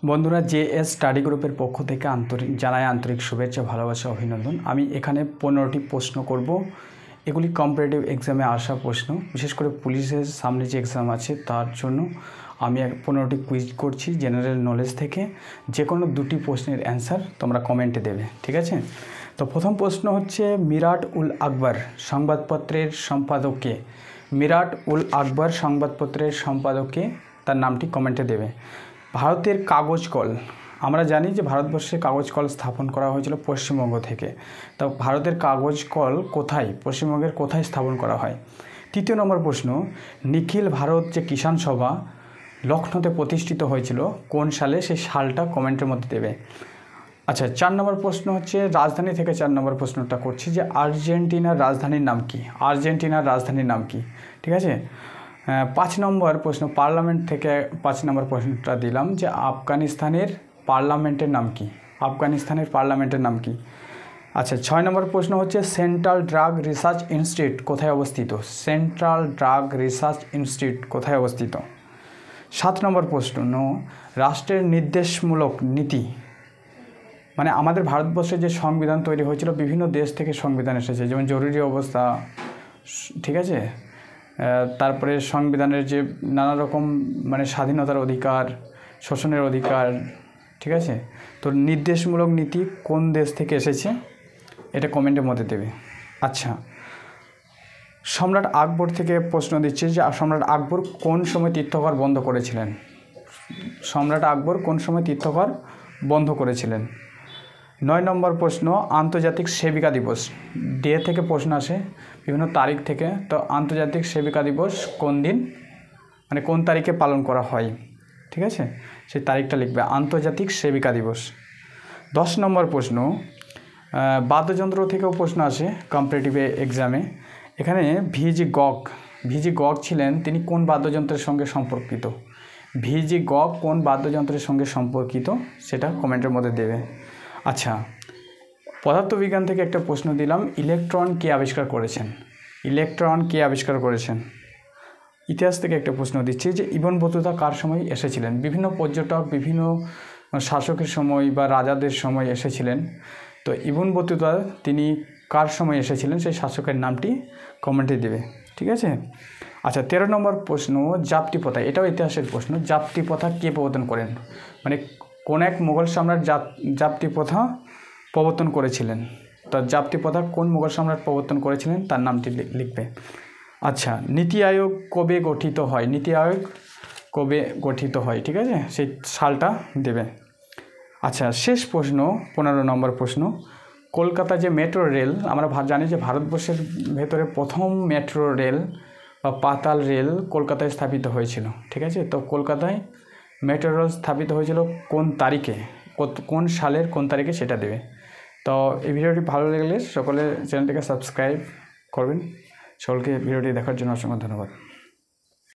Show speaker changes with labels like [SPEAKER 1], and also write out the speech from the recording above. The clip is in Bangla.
[SPEAKER 1] বন্ধুরা জেএস স্টাডি গ্রুপের পক্ষ থেকে জানাই আন্তরিক শুভেচ্ছা ভালোবাসা অভিনন্দন। আমি এখানে 15টি প্রশ্ন করব। এগুলি কম্পারেটিভ এক্সামে আসা প্রশ্ন, বিশেষ করে পুলিশের সামনে যে এক্সাম আছে তার জন্য আমি 15টি কুইজ করছি জেনারেল নলেজ থেকে। যে কোনো দুটি প্রশ্নের অ্যান্সার তোমরা কমেন্টে দেবে, ঠিক আছে? তো প্রথম প্রশ্ন হচ্ছে, মিরাট উল আকবর সংবাদপত্রের সম্পাদককে। মিরাট উল আকবর সংবাদপত্রের সম্পাদককে, তার নামটি কমেন্টে দেবে। ভারতের কাগজ কল, আমরা জানি যে ভারতবর্ষে কাগজ কল স্থাপন করা হয়েছিল পশ্চিমবঙ্গ থেকে। তো ভারতের কাগজ কল কোথায়, পশ্চিমবঙ্গের কোথায় স্থাপন করা হয়? তৃতীয় নম্বর প্রশ্ন, নিখিল ভারত যে কিষাণ সভা লখনৌতে প্রতিষ্ঠিত হয়েছিল কোন সালে, সেই সালটা কমেন্টের মধ্যে দেবে। আচ্ছা, 4 নম্বর প্রশ্ন হচ্ছে, রাজধানী থেকে 4 নম্বর প্রশ্নটা করছি যে আর্জেন্টিনার রাজধানীর নাম কি? আর্জেন্টিনার রাজধানীর নাম কি? ঠিক আছে। 5 নম্বর প্রশ্ন, পার্লামেন্ট থেকে 5 নম্বর প্রশ্নটা দিলাম যে আফগানিস্তানের পার্লামেন্টের নাম কি? আফগানিস্তানের পার্লামেন্টের নাম কি? আচ্ছা, 6 নম্বর প্রশ্ন হচ্ছে, সেন্ট্রাল ড্রাগ রিসার্চ ইনস্টিটিউট কোথায় অবস্থিত? সেন্ট্রাল ড্রাগ রিসার্চ ইনস্টিটিউট কোথায় অবস্থিত? 7 নম্বর প্রশ্ন, রাষ্ট্রের নির্দেশমূলক নীতি, মানে আমাদের ভারতবর্ষে যে সংবিধান তৈরি হয়েছিল, বিভিন্ন দেশ থেকে সংবিধান এসেছে, যেমন জরুরি অবস্থা, ঠিক আছে, তারপরে সংবিধানের যে নানা রকম মানে স্বাধীনতার অধিকার, শোষণের অধিকার, ঠিক আছে। তো নির্দেশমূলক নীতি কোন দেশ থেকে এসেছে এটা কমেন্টের মধ্যে দেবে। আচ্ছা, সম্রাট আকবর থেকে প্রশ্ন দিচ্ছে যে সম্রাট আকবর কোন সময় তীর্থঘর বন্ধ করেছিলেন? সম্রাট আকবর কোন সময় তীর্থঘর বন্ধ করেছিলেন? 9 নম্বর প্রশ্ন, আন্তর্জাতিক সেবিকা দিবস, ডে থেকে প্রশ্ন আসে বিভিন্ন তারিখ থেকে। তো আন্তর্জাতিক সেবিকা দিবস কোন দিন, মানে কোন তারিখে পালন করা হয়, ঠিক আছে, সেই তারিখটা লিখবে, আন্তর্জাতিক সেবিকা দিবস। 10 নম্বর প্রশ্ন, বাদ্যযন্ত্র থেকেও প্রশ্ন আসে কম্পারেটিভ এক্সামে। এখানে ভিজি গগ ছিলেন, তিনি কোন বাদ্যযন্ত্রের সঙ্গে সম্পর্কিত? ভিজি গগ কোন বাদ্যযন্ত্রের সঙ্গে সম্পর্কিত সেটা কমেন্টের মধ্যে দেবে। আচ্ছা, পদার্থবিজ্ঞান থেকে একটা প্রশ্ন দিলাম, ইলেকট্রন কে আবিষ্কার করেছেন? ইলেকট্রন কে আবিষ্কার করেছেন? ইতিহাস থেকে একটা প্রশ্ন দিচ্ছি যে ইবন বতুতা কার সময় এসেছিলেন? বিভিন্ন পর্যটক বিভিন্ন শাসকের সময় বা রাজাদের সময় এসেছিলেন। তো ইবন বতুতা তিনি কার সময় এসেছিলেন, সেই শাসকের নামটি কমেন্টে দেবে, ঠিক আছে। আচ্ছা, 13 নম্বর প্রশ্ন, জাপ্তি প্রথা, এটাও ইতিহাসের প্রশ্ন, জাপ্তি প্রথা কে প্রবর্তন করেন? মানে কোন এক মুঘল সম্রাট জাপ্তি প্রথা প্রবর্তন করেছিলেন? তো জাপ্তি প্রথা কোন মুঘল সম্রাট প্রবর্তন করেছিলেন তার নামটি লিখবে। আচ্ছা, নীতি আয়োগ কবে গঠিত হয়? নীতি আয়োগ কবে গঠিত হয়, ঠিক আছে, সেই সালটা দেবে। আচ্ছা, শেষ প্রশ্ন, 15 নম্বর প্রশ্ন, কলকাতা যে মেট্রো রেল, আমরা জানি যে ভারতবর্ষের ভেতরে প্রথম মেট্রো রেল বা পাতাল রেল কলকাতায় স্থাপিত হয়েছিল, ঠিক আছে। তো কলকাতায় মেট্রো রেল স্থাপিত হয়েছিল কোন তারিখে, কোন সালের কোন তারিখে সেটা দেবে। তো এই ভিডিওটি ভালো লাগলে সকলে চ্যানেলটিকে সাবস্ক্রাইব করবেন। সকলকে ভিডিওটি দেখার জন্য অসংখ্য ধন্যবাদ।